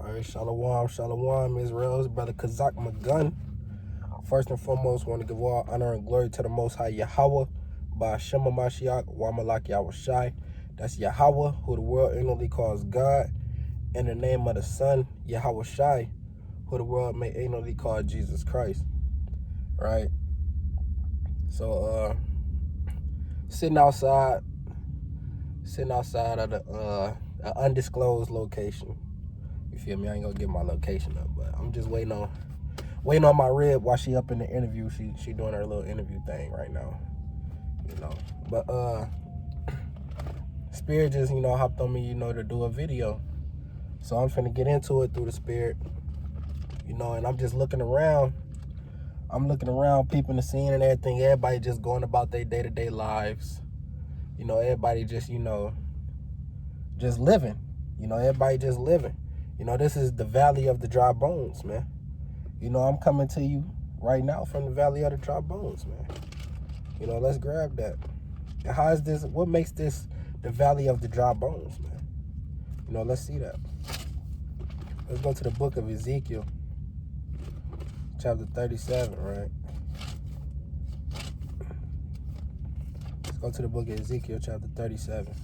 Alright, Shalom, Israel's brother Kazak Magun. First and foremost, want to give all honor and glory to the Most High Yahweh, by Shema Mashiach, Wamalak Yahushai. That's Yahweh, who the world ignorantly calls God, in the name of the Son, Yahushai, who the world may ignorantly call Jesus Christ. Right? So, sitting outside of the an undisclosed location. You feel me? I ain't gonna get my location up, but I'm just waiting on my rib while she up in the interview. She doing her little interview thing right now, you know. But Spirit just, hopped on me, to do a video. So I'm finna get into it through the Spirit, and I'm just looking around. I'm looking around, peeping the scene and everything. Everybody just going about their day-to-day lives. Everybody just, just living. Everybody just living. This is the valley of the dry bones, man. I'm coming to you right now from the valley of the dry bones, man. Let's grab that. And how is this? What makes this the valley of the dry bones, man? Let's see that. Let's go to the book of Ezekiel, chapter 37, right? Let's go to the book of Ezekiel, chapter 37.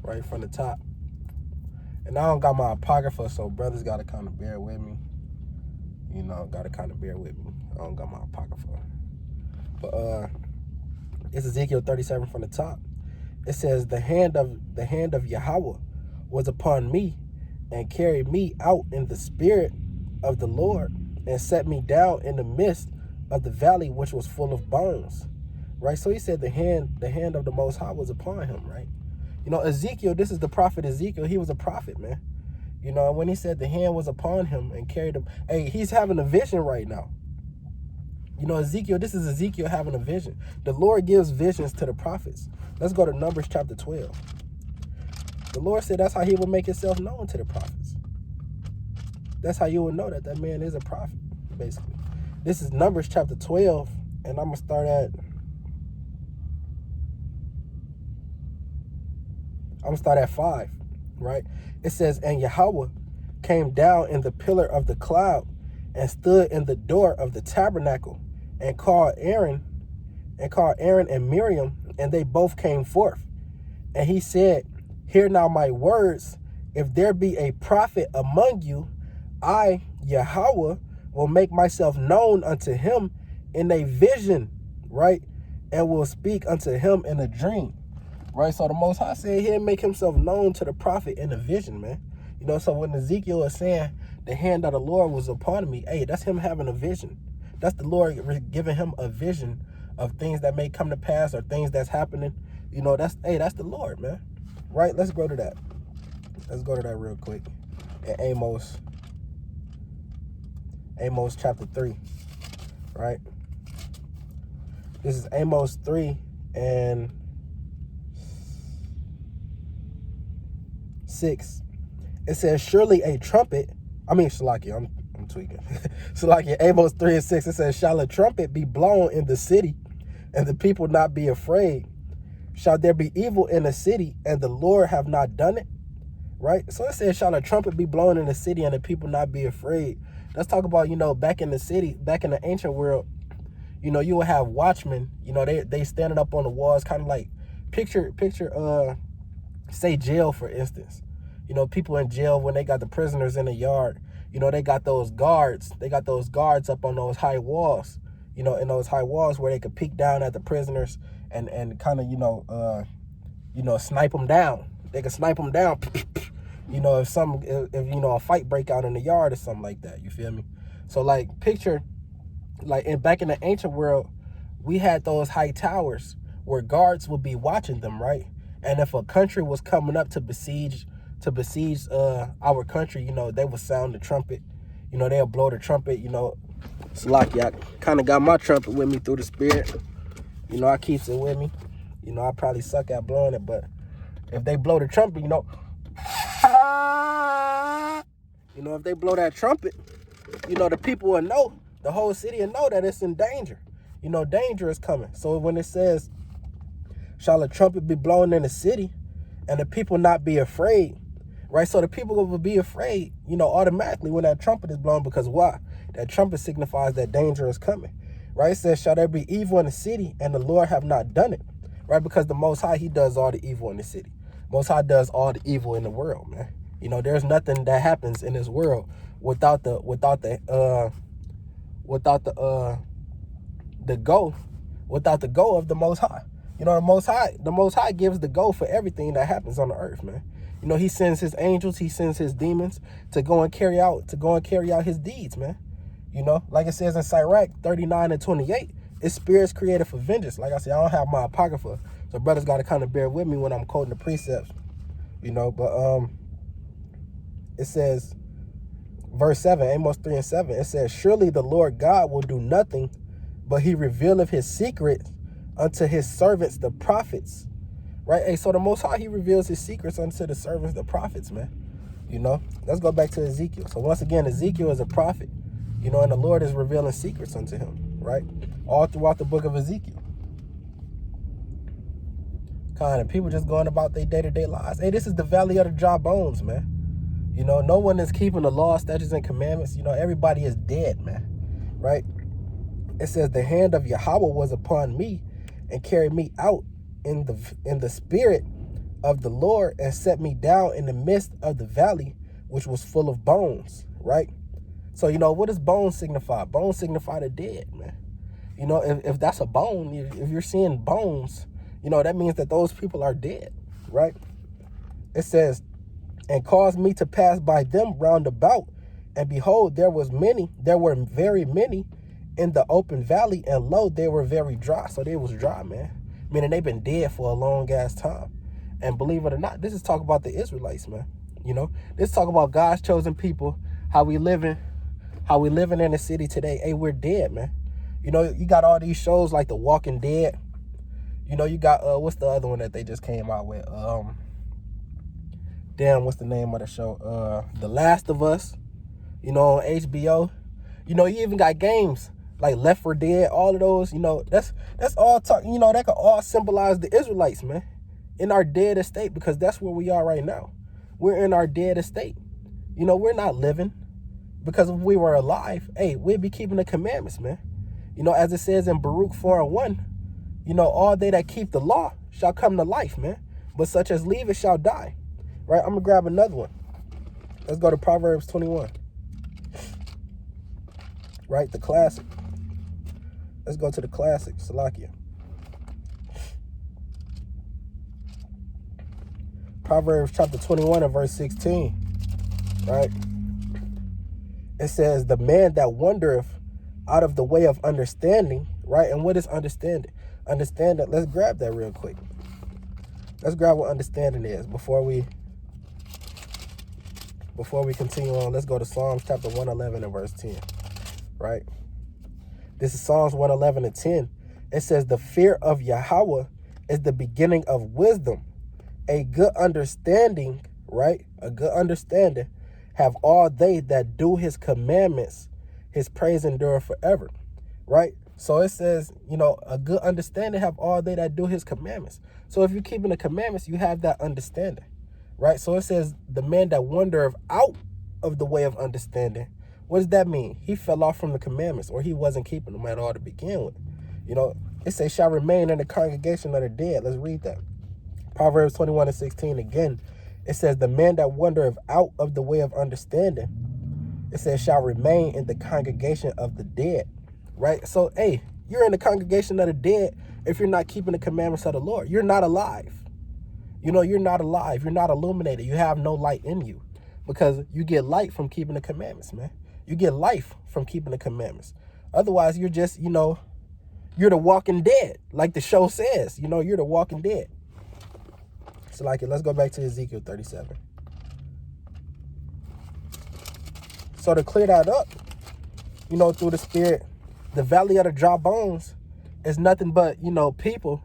Right from the top. And I don't got my apocrypha, so brothers got to kind of bear with me. I don't got my apocrypha. But it's Ezekiel 37 from the top. It says, the hand of Yahweh was upon me and carried me out in the spirit of the Lord and set me down in the midst of the valley which was full of bones. Right? So he said the hand of the Most High was upon him, right? Ezekiel, this is the prophet Ezekiel. He was a prophet, man. And when he said the hand was upon him and carried him, hey, he's having a vision right now. Ezekiel, this is Ezekiel having a vision. The Lord gives visions to the prophets. Let's go to Numbers chapter 12. The Lord said that's how he will make himself known to the prophets. That's how you will know that man is a prophet, basically. This is Numbers chapter 12, and I'm going to start at 5, right? It says, and Yahweh came down in the pillar of the cloud and stood in the door of the tabernacle and called Aaron and Miriam, and they both came forth. And he said, hear now my words. If there be a prophet among you, I, Yahweh, will make myself known unto him in a vision, right? And will speak unto him in a dream. Right, so the Most High said he'll make himself known to the prophet in a vision, man. So when Ezekiel is saying the hand of the Lord was upon me, hey, that's him having a vision. That's the Lord giving him a vision of things that may come to pass or things that's happening. That's the Lord, man. Right, let's go to that. Let's go to that real quick. In Amos chapter 3, right? This is Amos 3 and 6. It says, surely a trumpet, Salakia, I'm tweaking. Salakia, Amos 3 and 6, it says, shall a trumpet be blown in the city and the people not be afraid? Shall there be evil in the city and the Lord have not done it? Right? So it says, shall a trumpet be blown in the city and the people not be afraid? Let's talk about, back in the city, back in the ancient world, you would have watchmen, they standing up on the walls, kind of like, picture, say jail, for instance. People in jail, when they got the prisoners in the yard, they got those guards. They got those guards up on those high walls, in those high walls where they could peek down at the prisoners and kind of, snipe them down. They could snipe them down, if a fight break out in the yard or something like that. You feel me? So picture, back in the ancient world, we had those high towers where guards would be watching them, right? And if a country was coming up to besiege our country, they would sound the trumpet. They'll blow the trumpet, Salaki, I kind of got my trumpet with me through the Spirit. I keeps it with me. I probably suck at blowing it, but if they blow the trumpet, if they blow that trumpet, the people will know, the whole city will know that it's in danger. Danger is coming. So when it says, shall a trumpet be blown in the city and the people not be afraid, right? So the people will be afraid, automatically when that trumpet is blown, because why? That trumpet signifies that danger is coming, right? It says, shall there be evil in the city, and the Lord have not done it, right? Because the Most High, he does all the evil in the city. Most High does all the evil in the world, man. There's nothing that happens in this world without the go of the Most High. The Most High gives the go for everything that happens on the earth, man. He sends his angels, he sends his demons to go and carry out his deeds, man. Like it says in Sirach 39:28, it's spirits created for vengeance. Like I said, I don't have my apocrypha, so brothers got to kind of bear with me when I'm quoting the precepts, but it says, verse 7, Amos 3:7, it says, surely the Lord God will do nothing, but he revealeth his secrets unto his servants, the prophets. Right? Hey, so the Most High, he reveals his secrets unto the servants, the prophets, man. Let's go back to Ezekiel. So once again, Ezekiel is a prophet, and the Lord is revealing secrets unto him, right? All throughout the book of Ezekiel. Kind of people just going about their day-to-day lives. Hey, this is the valley of the dry bones, man. No one is keeping the law, statutes, and commandments. Everybody is dead, man, right? It says, the hand of Yahweh was upon me and carried me out in the spirit of the Lord and set me down in the midst of the valley, which was full of bones, right? So, what does bones signify? Bones signify the dead, man. If that's a bone, if you're seeing bones, that means that those people are dead, right? It says, and caused me to pass by them round about, and behold, there were very many in the open valley, and lo, they were very dry. So they was dry, man. Meaning they've been dead for a long ass time. And believe it or not, this is talk about the Israelites, man. This talk about God's chosen people, how we living in the city today. Hey, we're dead, man. You got all these shows like The Walking Dead. You got what's the other one that they just came out with? What's the name of the show? The Last of Us, on HBO. You even got games like Left 4 Dead, all of those, that's all talk, that could all symbolize the Israelites, man, in our dead estate, because that's where we are right now. We're in our dead estate. We're not living, because if we were alive, hey, we'd be keeping the commandments, man. As it says in Baruch 4:1, all they that keep the law shall come to life, man, but such as leave it shall die. Right? I'm gonna grab another one. Let's go to Proverbs 21. Right, the classic. Let's go to the classic, Salakia. Proverbs chapter 21 and verse 16. Right? It says, the man that wandereth out of the way of understanding, right? And what is understanding? Understanding, let's grab that real quick. Let's grab what understanding is before we continue on. Let's go to Psalms chapter 111 and verse 10. Right? This is Psalms 111 and 10. It says, the fear of Yahweh is the beginning of wisdom. A good understanding, right? A good understanding have all they that do his commandments. His praise endure forever. Right? So it says, a good understanding have all they that do his commandments. So if you're keeping the commandments, you have that understanding. Right? So it says, the man that wandereth out of the way of understanding. What does that mean? He fell off from the commandments, or he wasn't keeping them at all to begin with. It says, shall remain in the congregation of the dead. Let's read that. Proverbs 21 and 16 again. It says, the man that wandereth out of the way of understanding, it says, shall remain in the congregation of the dead. Right? So, hey, you're in the congregation of the dead if you're not keeping the commandments of the Lord. You're not alive. You're not alive. You're not illuminated. You have no light in you, because you get light from keeping the commandments, man. You get life from keeping the commandments. Otherwise, you're just, you're the walking dead. Like the show says, you're the walking dead. So let's go back to Ezekiel 37. So to clear that up, through the spirit, the valley of the dry bones is nothing but, people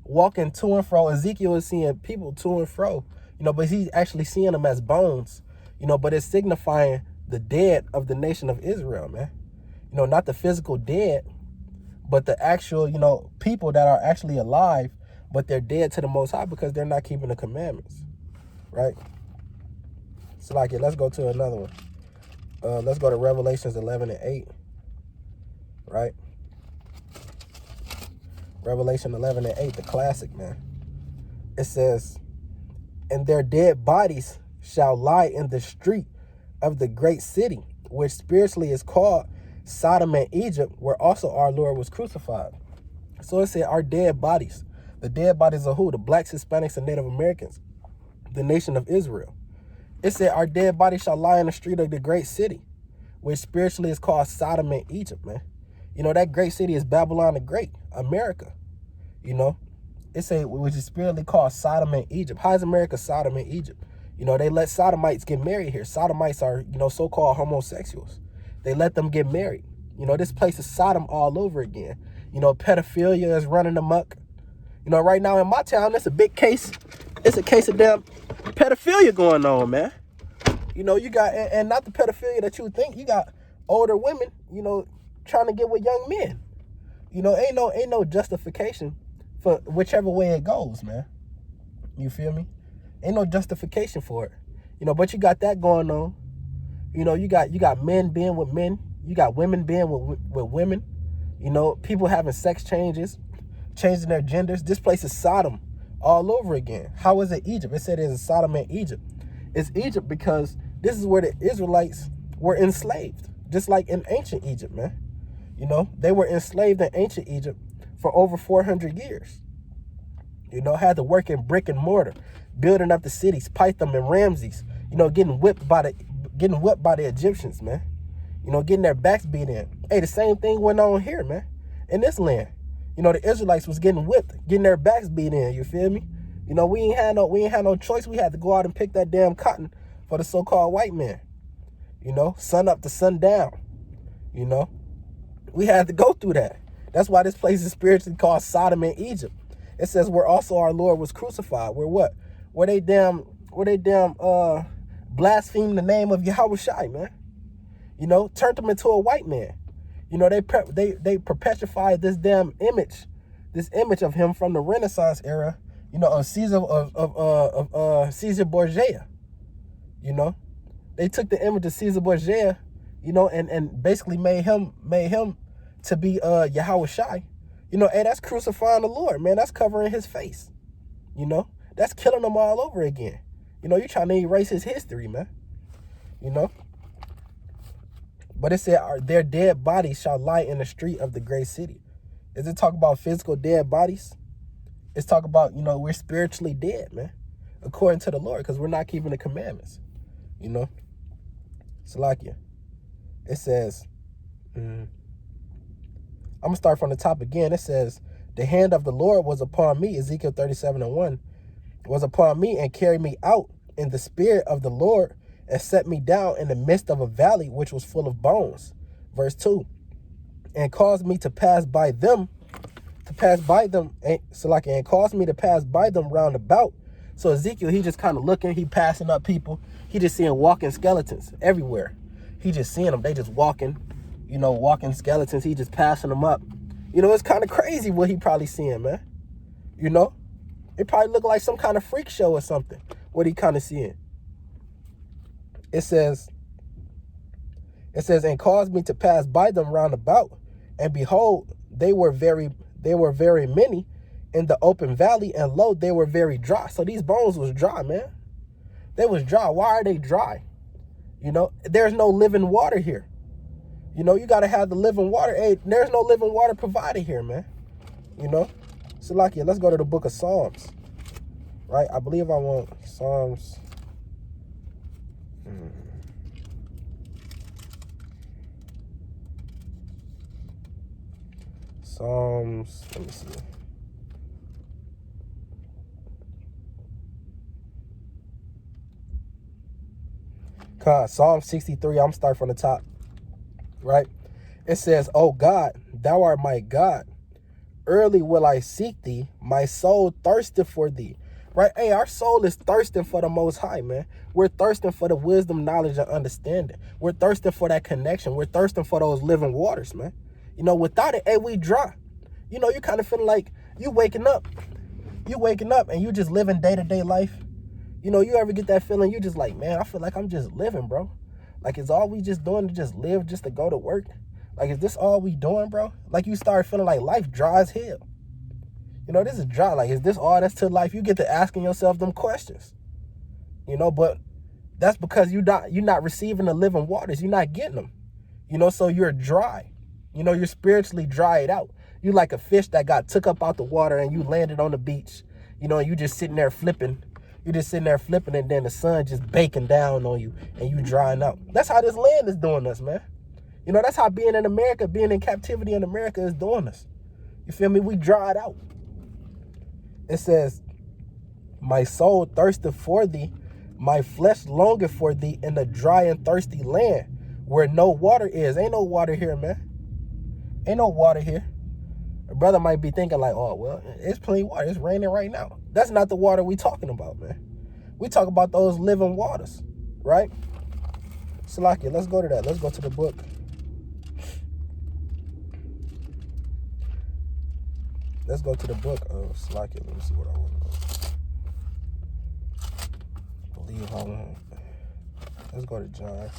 walking to and fro. Ezekiel is seeing people to and fro, but he's actually seeing them as bones, but it's signifying the dead of the nation of Israel, man. Not the physical dead, but the actual, people that are actually alive, but they're dead to the Most High because they're not keeping the commandments, right? So like, let's go to another one. Let's go to Revelations 11:8, right? Revelation 11:8, the classic, man. It says, and their dead bodies shall lie in the street of the great city, which spiritually is called Sodom and Egypt, where also our Lord was crucified. So it said our dead bodies. The dead bodies of who? The blacks, Hispanics, and Native Americans, the nation of Israel. It said our dead bodies shall lie in the street of the great city, which spiritually is called Sodom and Egypt, man. You know, that great city is Babylon the Great, America. You know, it say, which is spiritually called Sodom and Egypt. How is America Sodom and Egypt? You know, they let Sodomites get married here. Sodomites are, you know, so-called homosexuals. They let them get married. You know, this place is Sodom all over again. You know, pedophilia is running amok. You know, right now in my town, it's a big case. It's a case of damn pedophilia going on, man. You know, you got, and not the pedophilia that you would think. You got older women, you know, trying to get with young men. You know, ain't no justification for whichever way it goes, man. You feel me? Ain't no justification for it. You know, but you got that going on. You know, you got men being with men. You got women being with women. You know, people having sex changes, changing their genders. This place is Sodom all over again. How is it Egypt? It said it's Sodom and Egypt. It's Egypt because this is where the Israelites were enslaved, just like in ancient Egypt, man. You know, they were enslaved in ancient Egypt for over 400 years. You know, had to work in brick and mortar, building up the cities, Pithom and Ramses. You know, getting whipped by the Egyptians, man. You know, getting their backs beat in. Hey, the same thing went on here, man, in this land. You know, the Israelites was getting whipped, getting their backs beat in. You feel me? You know, we ain't had no choice. We had to go out and pick that damn cotton for the so-called white man. You know, sun up to sun down. You know, we had to go through that. That's why this place is spiritually called Sodom and Egypt. It says where also our Lord was crucified. Where what? Where they damn blaspheme the name of Yahweh Shai, man. You know, turned him into a white man. You know, they perpetuated this damn image, of him from the Renaissance era. You know, of Caesar Borgia. You know, they took the image of Caesar Borgia, you know, and basically made him to be Yahweh Shai. You know, hey, that's crucifying the Lord, man. That's covering his face. You know, that's killing him all over again. You know, you're trying to erase his history, man. You know. But it said, their dead bodies shall lie in the street of the great city. Is it talk about physical dead bodies? It's talk about, you know, we're spiritually dead, man, according to the Lord, because we're not keeping the commandments, you know. Salakia. It says, I'm going to start from the top again. It says, the hand of the Lord was upon me, Ezekiel 37:1, was upon me and carried me out in the spirit of the Lord and set me down in the midst of a valley which was full of bones. Verse 2, and caused me to pass by them, and caused me to pass by them round about. So Ezekiel, he just kind of looking, he passing up people. He just seeing walking skeletons everywhere. He just seeing them, they just walking, you know, walking skeletons. He just passing them up. You know, it's kind of crazy what he probably seeing, man. You know, it probably look like some kind of freak show or something, what he kind of seeing. It says, and caused me to pass by them round about, and behold, they were very many in the open valley, and lo, they were very dry. So these bones was dry, man. They was dry. Why are they dry? You know, there's no living water here. You know, you got to have the living water. Hey, there's no living water provided here, man. You know, so like, let's go to the book of Psalms, right? I believe I want Psalms. Psalms, let me see. Psalm 63, I'm starting from the top, right? It says, "O God, thou art my God. Early will I seek thee. My soul thirsteth for thee." Right? Hey, our soul is thirsting for the Most High, man. We're thirsting for the wisdom, knowledge, and understanding. We're thirsting for that connection. We're thirsting for those living waters, man. You know, without it, hey, we dry. You know, you kind of feeling like you waking up. You waking up and you just living day-to-day life. You know, you ever get that feeling? You're just like, man, I feel like I'm just living, bro. Like, is all we just doing to just live, just to go to work? Like, is this all we doing, bro? Like, you start feeling like life dry as hell. You know, this is dry. Like, is this all that's to life? You get to asking yourself them questions. You know, but that's because you're not receiving the living waters. You're not getting them. You know, so you're dry. You know, you're spiritually dried out. You like a fish that got took up out the water and you landed on the beach. You know, and you just sitting there flipping. You're just sitting there flipping, and then the sun just baking down on you and you drying out. That's how this land is doing us, man. You know, that's how being in America, being in captivity in America is doing us. You feel me? We dried out. It says, my soul thirsteth for thee, my flesh longeth for thee in the dry and thirsty land where no water is. Ain't no water here, man. Ain't no water here. A brother might be thinking like, oh, well, it's plenty water. It's raining right now. That's not the water we talking about, man. We talk about those living waters, right? Salakia, let's go to that. Let's go to the book. Let's go to the book of Salakia. Let me see what I want to go. Believe how long. Let's go to John.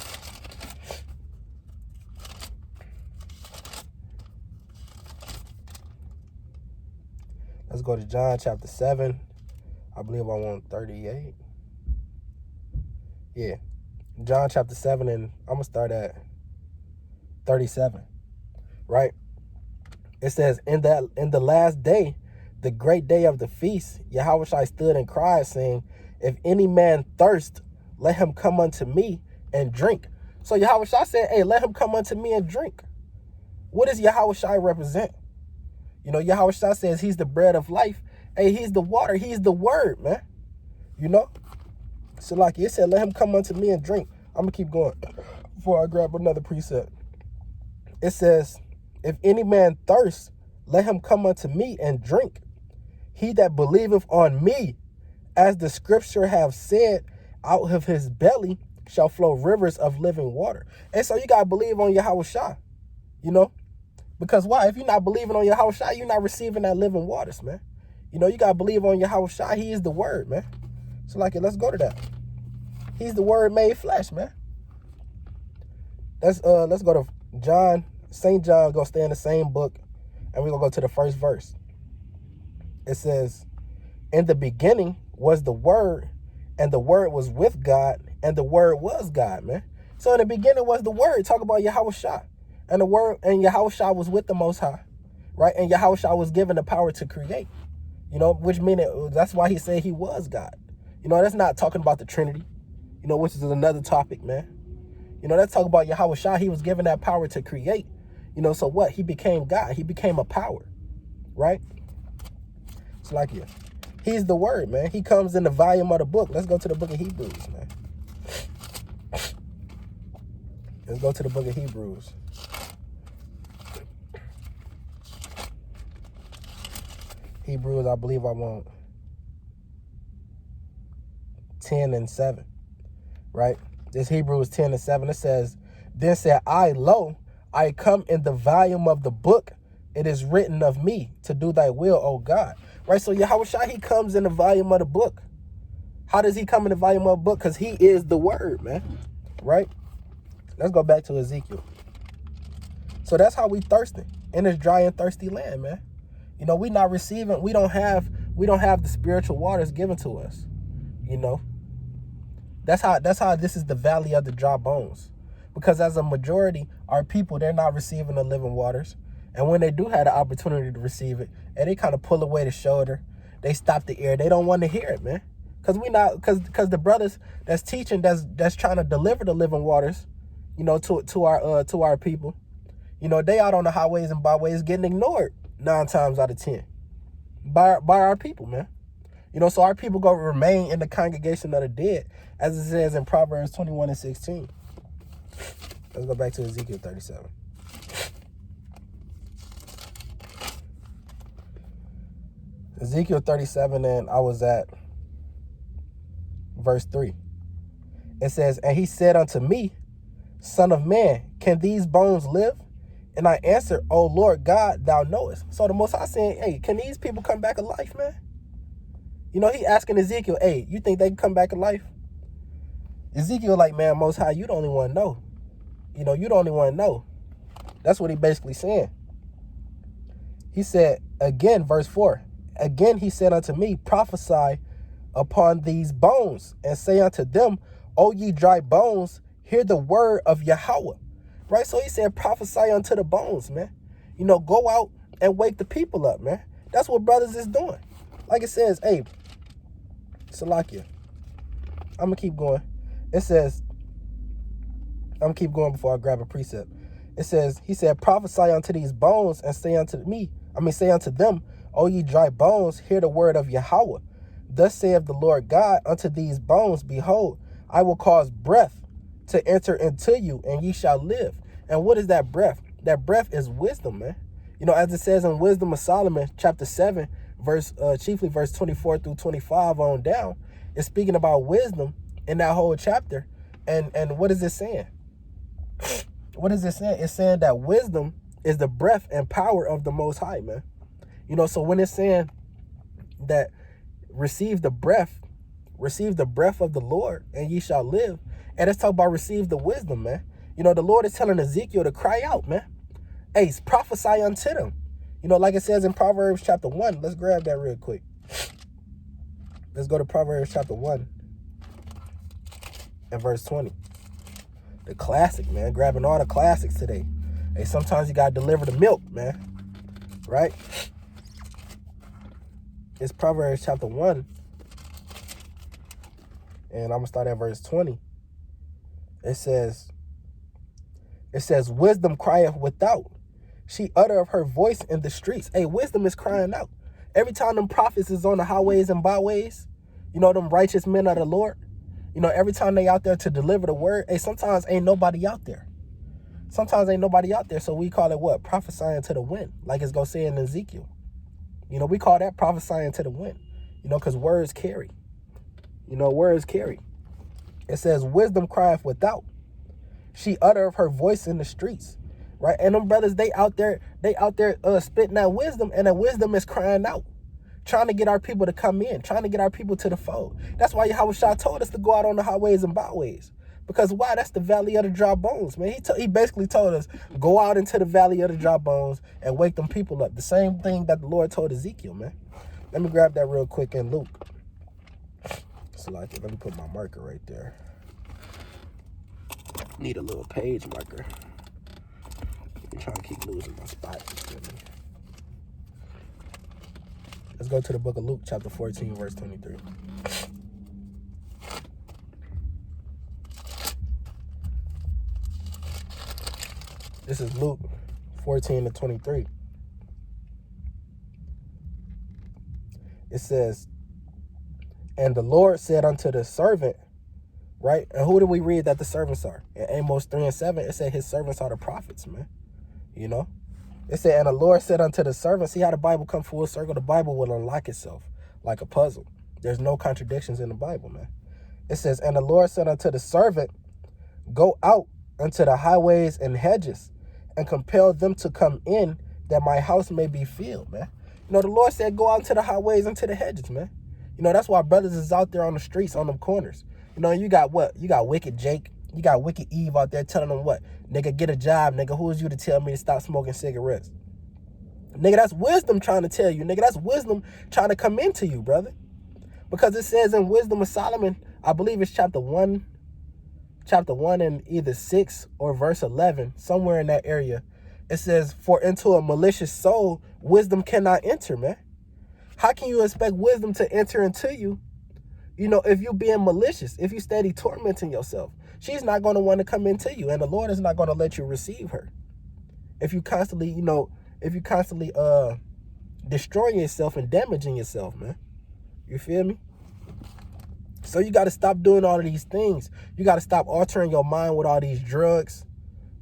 Let's go to John chapter 7. I believe I want 38. Yeah. John chapter 7, and I'm going to start at 37. Right? It says, in the last day, the great day of the feast, Yahushua stood and cried, saying, if any man thirst, let him come unto me and drink. So Yahushua said, hey, let him come unto me and drink. What does Yahushua represent? You know, Yahushua says he's the bread of life. Hey, he's the water. He's the word, man. You know? So like it said, let him come unto me and drink. I'm going to keep going before I grab another precept. It says, if any man thirst, let him come unto me and drink. He that believeth on me, as the scripture have said, out of his belly shall flow rivers of living water. And so you got to believe on Yahushua, you know? Because why? If you're not believing on Yahushua, you're not receiving that living waters, man. You know, you got to believe on Yahushua. He is the word, man. So like, let's go to that. He's the word made flesh, man. Let's go to John. St. John gonna stay in the same book, and we're gonna go to the first verse. It says, in the beginning was the word, and the word was with God, and the word was God, man. So in the beginning was the word. Talk about Yahushua. And the word, and Yahushua was with the Most High, right? And Yahushua was given the power to create, you know, which means that's why he said he was God. You know, that's not talking about the Trinity, you know, which is another topic, man. You know, that's talking about Yahushua. He was given that power to create, you know, so what? He became God. He became a power, right? It's like, yeah, he's the word, man. He comes in the volume of the book. Let's go to the book of Hebrews, man. Let's go to the book of Hebrews. Hebrews, I believe I want 10 and 7, right? This Hebrews 10 and 7, it says, then said I, lo, I come in the volume of the book. It is written of me to do thy will, O God. Right? So Yahushua, he comes in the volume of the book. How does he come in the volume of the book? Because he is the word, man. Right? Let's go back to Ezekiel. So that's how we thirsting in this dry and thirsty land, man. You know, we not receiving, we don't have the spiritual waters given to us. You know, that's how this is the valley of the dry bones. Because as a majority, our people, they're not receiving the living waters. And when they do have the opportunity to receive it, and they kind of pull away the shoulder, they stop the ear. They don't want to hear it, man. Because the brothers that's teaching, that's trying to deliver the living waters, you know, to our people, you know, they out on the highways and byways getting ignored 9 times out of 10 by our people, man. You know, so our people gonna remain in the congregation of the dead, as it says in Proverbs 21 and 16. Let's go back to Ezekiel 37. Ezekiel 37, and I was at verse 3. It says, and he said unto me, Son of man, can these bones live? And I answered, O Lord God, thou knowest. So the Most High saying, hey, can these people come back alive, man? You know, he asking Ezekiel, hey, you think they can come back to life? Ezekiel like, man, Most High, you the only one know. You know, you the only one know. That's what he basically saying. He said, again, verse 4, again he said unto me, prophesy upon these bones, and say unto them, O ye dry bones, hear the word of Yahweh. Right? So he said, prophesy unto the bones, man. You know, go out and wake the people up, man. That's what brothers is doing. Like it says, hey, Salakia, I'm going to keep going. It says, I'm going to keep going before I grab a precept. It says, he said, prophesy unto these bones and say unto them, O ye dry bones, hear the word of Yahweh. Thus saith the Lord God unto these bones, behold, I will cause breath to enter into you, and ye shall live. And what is that breath? That breath is wisdom, man. You know, as it says in Wisdom of Solomon, chapter 7, chiefly verse 24 through 25 on down, it's speaking about wisdom in that whole chapter. And what is it saying? What is it saying? It's saying that wisdom is the breath and power of the Most High, man. You know, so when it's saying that receive the breath of the Lord, and ye shall live, and it's talking about receive the wisdom, man. You know, the Lord is telling Ezekiel to cry out, man. Hey, prophesy unto them. You know, like it says in Proverbs chapter 1. Let's grab that real quick. Let's go to Proverbs chapter 1 and verse 20. The classic, man. Grabbing all the classics today. Hey, sometimes you got to deliver the milk, man. Right? It's Proverbs chapter 1. And I'm going to start at verse 20. It says, wisdom crieth without. She uttereth her voice in the streets. Hey, wisdom is crying out. Every time them prophets is on the highways and byways, you know, them righteous men of the Lord, you know, every time they out there to deliver the word, hey, sometimes ain't nobody out there. Sometimes ain't nobody out there, so we call it what? Prophesying to the wind, like it's going to say in Ezekiel. You know, we call that prophesying to the wind, you know, because words carry. You know, words carry. It says, wisdom crieth without. She uttereth her voice in the streets. Right? And them brothers, they out there spitting that wisdom, and that wisdom is crying out, trying to get our people to come in, trying to get our people to the fold. That's why Yahweh Shah told us to go out on the highways and byways. Because why? That's the valley of the dry bones, man. He basically told us, go out into the valley of the dry bones and wake them people up. The same thing that the Lord told Ezekiel, man. Let me grab that real quick in Luke. So like, let me put my marker right there. Need a little page marker. I'm trying to keep losing my spot. Let's go to the book of Luke, chapter 14, verse 23. This is Luke 14 to 23. It says, and the Lord said unto the servant, right? And who do we read that the servants are? In Amos 3 and 7, it said his servants are the prophets, man. You know? It said, and the Lord said unto the servant, see how the Bible come full circle? The Bible will unlock itself like a puzzle. There's no contradictions in the Bible, man. It says, and the Lord said unto the servant, go out unto the highways and hedges and compel them to come in, that my house may be filled, man. You know, the Lord said, go out to the highways and to the hedges, man. You know, that's why brothers is out there on the streets, on them corners. You know, you got what? You got wicked Jake. You got wicked Eve out there telling them what? Nigga, get a job, nigga. Who is you to tell me to stop smoking cigarettes? Nigga, that's wisdom trying to tell you. Nigga, that's wisdom trying to come into you, brother. Because it says in Wisdom of Solomon, I believe it's chapter 1 and either 6 or verse 11, somewhere in that area. It says, for into a malicious soul, wisdom cannot enter, man. How can you expect wisdom to enter into you, you know, if you being malicious, if you steady tormenting yourself? She's not going to want to come into you, and the Lord is not going to let you receive her. If you constantly, destroying yourself and damaging yourself, man. You feel me? So you got to stop doing all of these things. You got to stop altering your mind with all these drugs.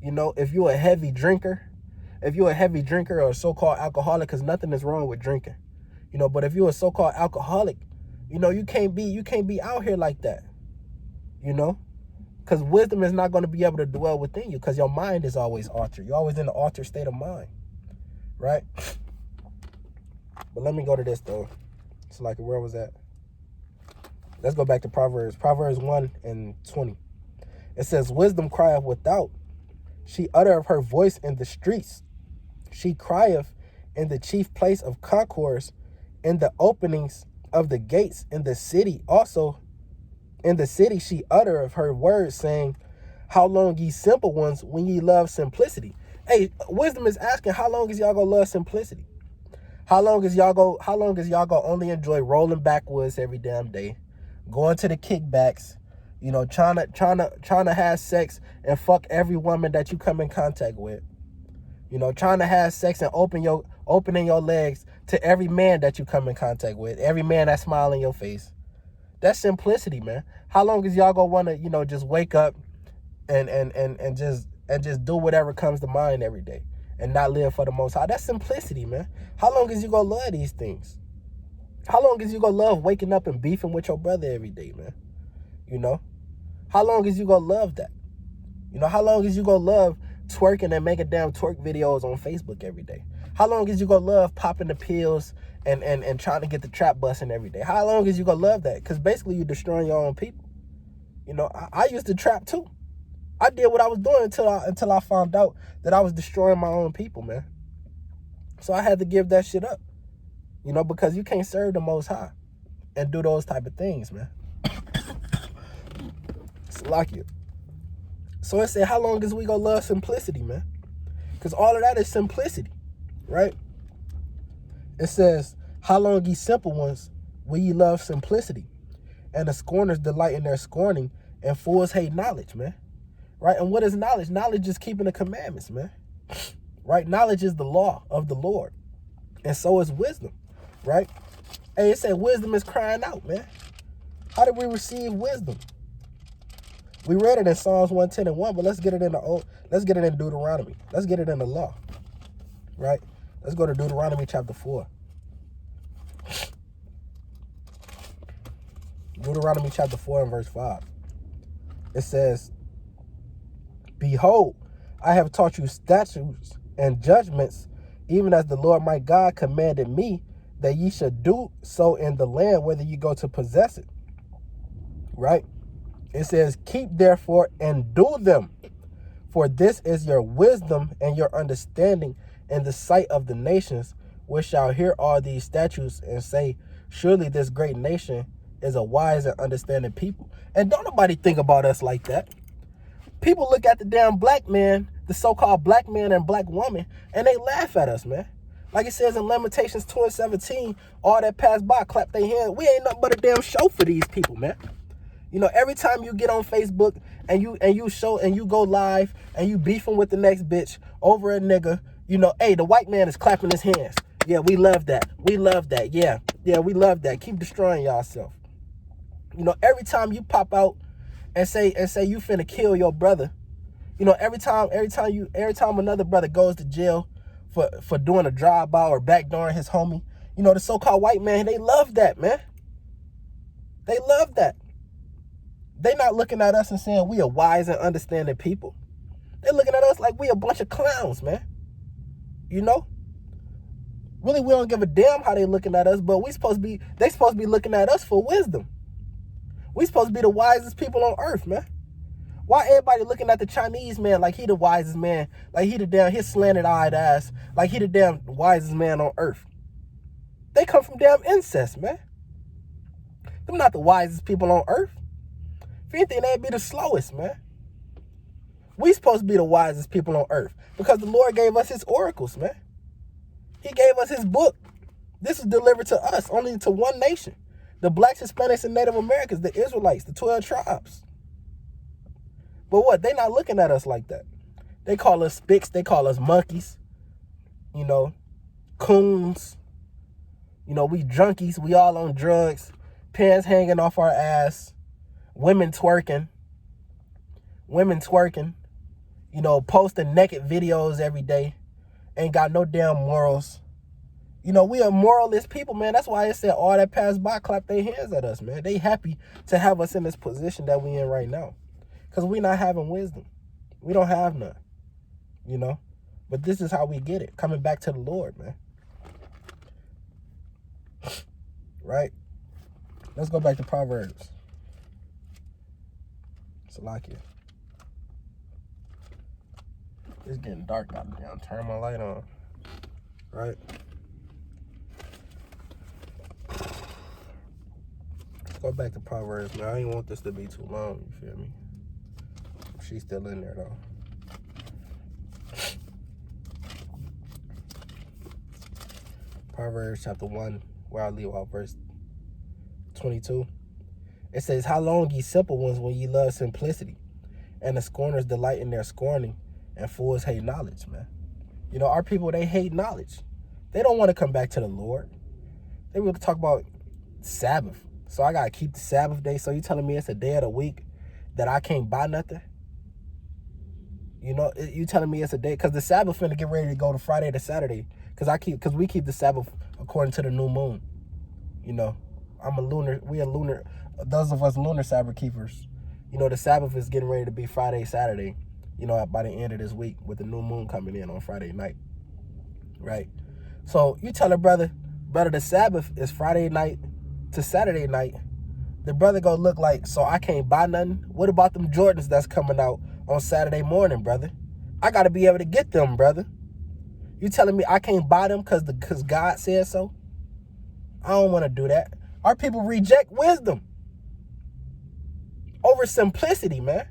You know, if you're a heavy drinker or a so-called alcoholic, because nothing is wrong with drinking, you know, but if you're a so-called alcoholic, you know, you can't be out here like that, you know, because wisdom is not going to be able to dwell within you, because your mind is always altered. You're always in an altered state of mind, right? But let me go to this, though. It's like, where was that? Let's go back to Proverbs. Proverbs 1:20. It says, wisdom crieth without. She uttereth her voice in the streets. She crieth in the chief place of concourse, in the openings of the gates, in the city. Also, in the city she uttereth her words, saying, how long, ye simple ones, when ye love simplicity? Hey, wisdom is asking, how long is y'all gonna love simplicity? How long is y'all gonna only enjoy rolling backwoods every damn day, going to the kickbacks, trying to have sex and fuck every woman that you come in contact with, trying to have sex and opening your legs to every man that you come in contact with, every man that smile in your face. That's simplicity, man. How long is y'all gonna wanna, just wake up and just do whatever comes to mind every day and not live for the Most High? That's simplicity, man. How long is you gonna love these things? How long is you gonna love waking up and beefing with your brother every day, man? How long is you gonna love that? How long is you gonna love twerking and making damn twerk videos on Facebook every day? How long is you gonna love popping the pills and trying to get the trap busting every day? How long is you gonna love that? Because basically you're destroying your own people. I used to trap too. I did what I was doing until I found out that I was destroying my own people, man. So I had to give that shit up, because you can't serve the Most High and do those type of things, man. It's like you. So it said, how long is we gonna love simplicity, man? Because all of that is simplicity, right? It says, how long, ye simple ones, will ye love simplicity? And the scorners delight in their scorning, and fools hate knowledge, man. Right? And what is knowledge? Knowledge is keeping the commandments, man. Right? Knowledge is the law of the Lord. And so is wisdom. Right? Hey, it said wisdom is crying out, man. How did we receive wisdom? We read it in Psalms 110:1, but let's get it in Deuteronomy. Let's get it in the law. Right? Let's go to Deuteronomy chapter 4. Deuteronomy chapter 4 and verse 5. It says, behold, I have taught you statutes and judgments, even as the Lord my God commanded me, that ye should do so in the land, whether you go to possess it. Right? It says, keep therefore and do them, for this is your wisdom and your understanding in the sight of the nations, which shall hear all these statutes and say, surely this great nation is a wise and understanding people. And don't nobody think about us like that. People look at the damn black man, the so-called black man and black woman, and they laugh at us, man. Like it says in Lamentations 2:17, all that pass by clap their hands. We ain't nothing but a damn show for these people, man. Every time you get on Facebook and you go live and you beefing with the next bitch over a nigga, hey, the white man is clapping his hands. Yeah, we love that. We love that. Yeah, we love that. Keep destroying yourself. Every time you pop out and say you finna kill your brother, every time another brother goes to jail for doing a drive-by or backdooring his homie, the so-called white man, they love that, man. They love that. They not looking at us and saying we are wise and understanding people. They're looking at us like we a bunch of clowns, man. Really, we don't give a damn how they looking at us, but they supposed to be looking at us for wisdom. We supposed to be the wisest people on earth, man. Why everybody looking at the Chinese man like he the wisest man, like he the damn his slanted-eyed ass, like he the damn wisest man on earth? They come from damn incest, man. Them not the wisest people on earth. If anything, they'd be the slowest, man. We supposed to be the wisest people on earth because the Lord gave us his oracles, man. He gave us his book. This is delivered to us, only to one nation. The blacks, Hispanics, and Native Americans, the Israelites, the 12 tribes. But what? They not looking at us like that. They call us spicks. They call us monkeys. Coons. We junkies. We all on drugs. Pants hanging off our ass. Women twerking. Posting naked videos every day. Ain't got no damn morals. We are moralist people, man. That's why it said all that pass by clap their hands at us, man. They happy to have us in this position that we in right now. Because we not having wisdom. We don't have none. But this is how we get it. Coming back to the Lord, man. Right? Let's go back to Proverbs. Salakia. It's getting dark out there. Turn my light on. Right? Let's go back to Proverbs, man. I didn't want this to be too long, you feel me? She's still in there, though. Proverbs chapter 1, where I leave off, verse 22. It says, how long, ye simple ones, when ye love simplicity, and the scorners delight in their scorning, and fools hate knowledge, man. You know, our people, they hate knowledge. They don't want to come back to the Lord. They will talk about Sabbath. So I got to keep the Sabbath day. So you telling me it's a day of the week that I can't buy nothing? You know, you telling me it's a day, because the Sabbath finna get ready to go to Friday to Saturday, because we keep the Sabbath according to the new moon. You know, we are lunar, those of us lunar Sabbath keepers. You know, the Sabbath is getting ready to be Friday, Saturday, you know, by the end of this week, with the new moon coming in on Friday night, right? So you tell a brother, the Sabbath is Friday night to Saturday night. The brother go look like, so I can't buy nothing? What about them Jordans that's coming out on Saturday morning, brother? I got to be able to get them, brother. You telling me I can't buy them because God said so? I don't want to do that. Our people reject wisdom over simplicity, man.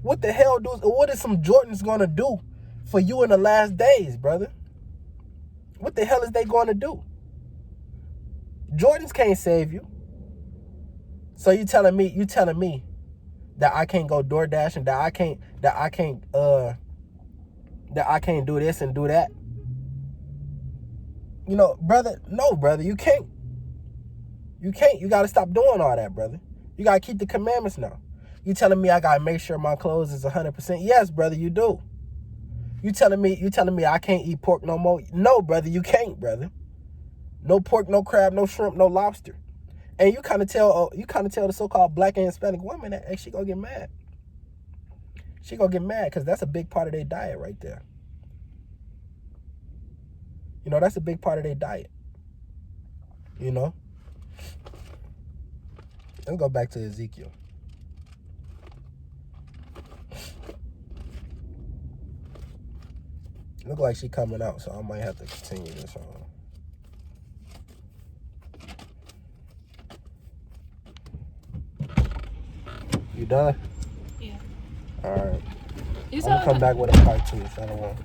What the hell what is some Jordans going to do for you in the last days, brother? What the hell is they going to do? Jordans can't save you. So you telling me that I can't go DoorDash and that I can't do this and do that? You know, brother, no, brother, you can't. You can't. You got to stop doing all that, brother. You got to keep the commandments now. You telling me I got to make sure my clothes is 100%? Yes, brother, you do. You telling me I can't eat pork no more? No, brother, you can't, brother. No pork, no crab, no shrimp, no lobster. And you kind of tell the so-called black and Hispanic woman that, hey, she gonna get mad. She gonna get mad because that's a big part of their diet right there. You know, that's a big part of their diet. You know? Let's go back to Ezekiel. Look like she coming out, so I might have to continue this on. You done? Yeah. All right. I'm gonna come back with a part 2. Shalom.